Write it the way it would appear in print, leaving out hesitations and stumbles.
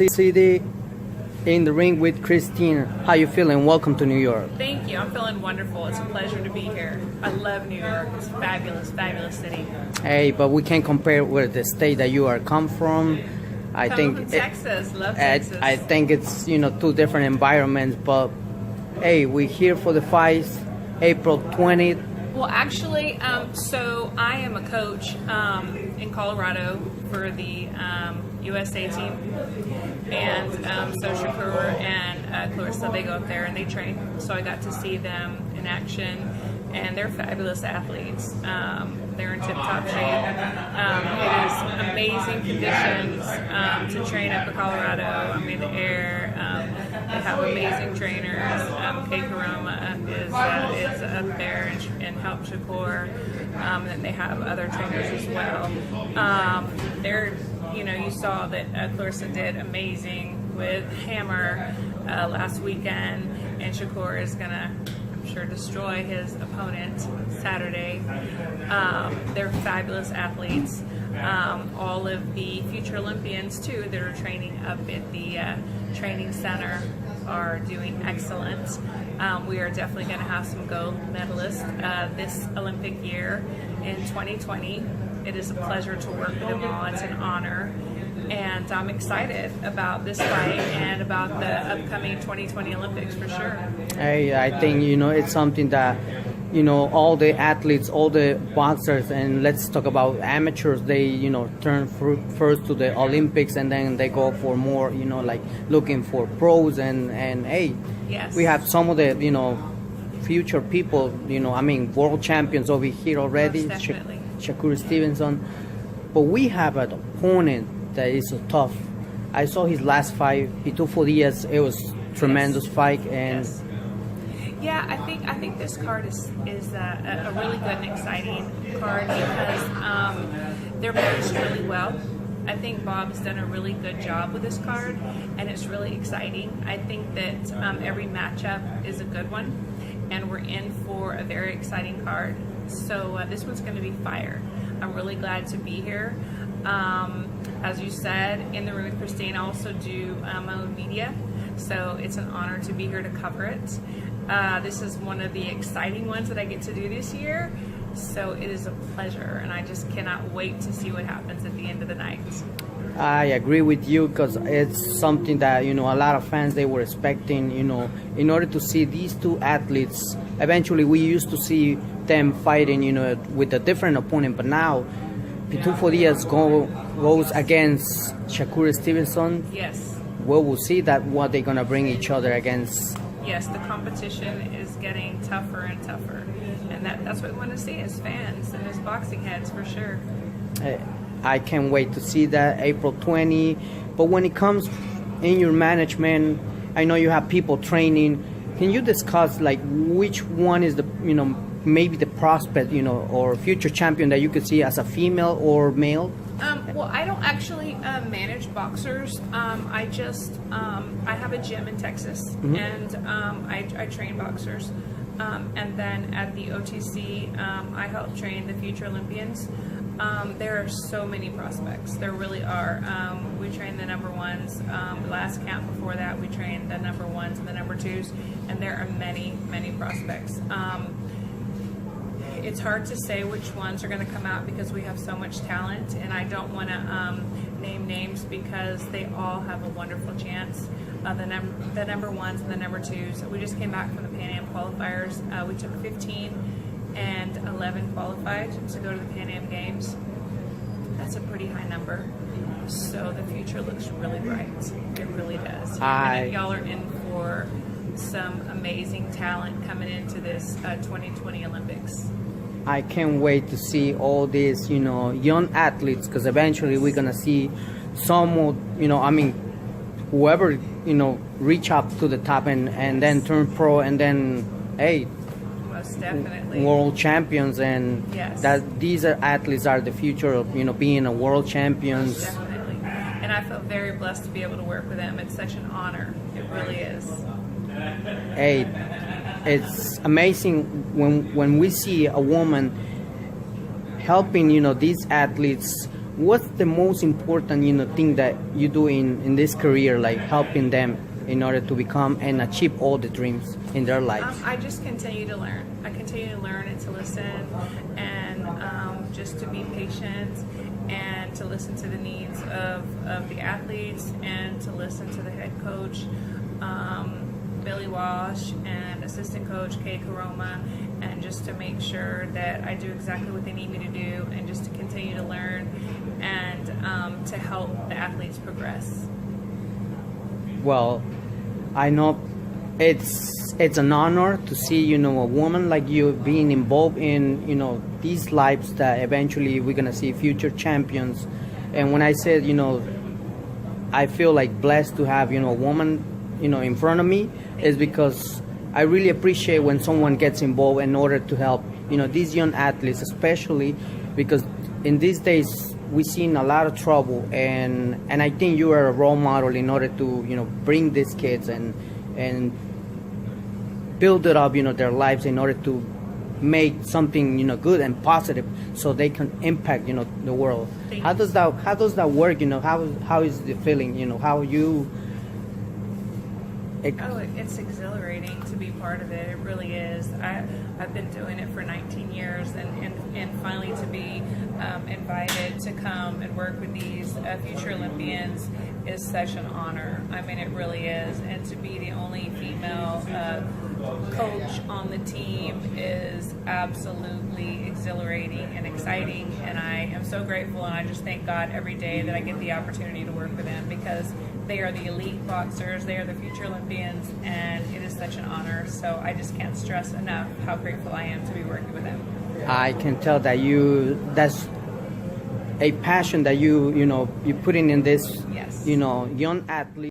City in the ring with Christine. How you feeling? Welcome to New York. Thank you. I'm feeling wonderful. It's a pleasure to be here. I love New York. It's a fabulous, fabulous city. Hey, but we can't compare with the state that you are come from. I think from Texas. Love Texas. I think it's two different environments. But hey, we're here for the fights, April 20th. Well, actually, so I am a coach in Colorado for the USA team, and so Shakur and Clarissa, they go up there and they train. So I got to see them in action, and they're fabulous athletes. They're in tip-top shape. It is amazing conditions to train up in Colorado. I mean, the air. They have amazing trainers. Kay Karoma is up there and helps Shakur. And they have other trainers as well. They're, you saw that Clarissa did amazing with Hammer last weekend, and Shakur is gonna, I'm sure, destroy his opponent Saturday. They're fabulous athletes. All of the future Olympians too that are training up at the training center are doing excellent. We are definitely going to have some gold medalists this Olympic year in 2020. It is a pleasure to work with them all. It's an honor. And I'm excited about this fight and about the upcoming 2020 Olympics for sure. Hey, I think, it's something that, all the athletes, all the boxers, and let's talk about amateurs, they, turn first to the Olympics and then they go for more, like looking for pros and hey, yes. We have some of the, future people, world champions over here already, Shakur Stevenson. But we have an opponent that is tough. I saw his last fight. He took 4 years. It was tremendous fight, and yeah, I think this card is a really good and exciting card because they're matched really well. I think Bob's done a really good job with this card, and it's really exciting. I think that every matchup is a good one, and we're in for a very exciting card. So this one's going to be fire. I'm really glad to be here. As you said, in the room with Christine, I also do my own media, so it's an honor to be here to cover it. This is one of the exciting ones that I get to do this year, so it is a pleasure, and I just cannot wait to see what happens at the end of the night. I agree with you because it's something that, a lot of fans, they were expecting, in order to see these two athletes. Eventually, we used to see them fighting, with a different opponent, but now Pitu Diaz goes against Shakur Stevenson. Yes. We will see that what they're gonna bring each other against. Yes, the competition is getting tougher and tougher, and that's what we want to see as fans and as boxing heads for sure. I can't wait to see that April 20. But when it comes in your management, I know you have people training. Can you discuss like which one is the maybe the prospect, or future champion that you could see as a female or male? Well, I don't actually manage boxers. I just I have a gym in Texas, and I train boxers. And then at the OTC, I help train the future Olympians. There are so many prospects. There really are. We train the number ones. Last camp before that, we trained the number ones and the number twos, and there are many, many prospects. It's hard to say which ones are going to come out because we have so much talent, and I don't want to name names because they all have a wonderful chance. The number ones and the number twos. We just came back from the Pan Am qualifiers. We took 15 and 11 qualified to go to the Pan Am Games. That's a pretty high number. So the future looks really bright. It really does. And y'all are in for some amazing talent coming into this 2020 Olympics. I can't wait to see all these, young athletes, because eventually we're gonna see some, whoever, reach up to the top and then turn pro, and then, hey, most definitely world champions, and yes. That these athletes are the future of, being a world champions. Most definitely, and I feel very blessed to be able to work with them. It's such an honor. It really is. Hey, it's amazing when we see a woman helping these athletes what's the most important, thing that you do in this career, like helping them in order to become and achieve all the dreams in their lives? I just continue to learn. I continue to learn and to listen, and just to be patient and to listen to the needs of the athletes, and to listen to the head coach, Billy Walsh, and assistant coach Kay Karoma, and just to make sure that I do exactly what they need me to do, and just to continue to learn and to help the athletes progress. Well, I know it's an honor to see, a woman like you being involved in, these lives that eventually we're gonna see future champions. And when I said, I feel like blessed to have, a woman, in front of me, is because I really appreciate when someone gets involved in order to help, these young athletes, especially because in these days we've seen a lot of trouble, and I think you are a role model in order to, bring these kids and build it up, their lives in order to make something, good and positive, so they can impact, the world. How does that work? How is the feeling? How you? It's exhilarating to be part of it. It really is. I've been doing it for 19 years, and finally to be invited to come and work with these future Olympians is such an honor. I mean, it really is. And to be the only female coach on the team is absolutely exhilarating and exciting, and I am so grateful, and I just thank God every day that I get the opportunity to work with them, because they are the elite boxers, they are the future Olympians, and it is such an honor. So I just can't stress enough how grateful I am to be working with them. I can tell that that's a passion that you putting in this, Yes. young athlete.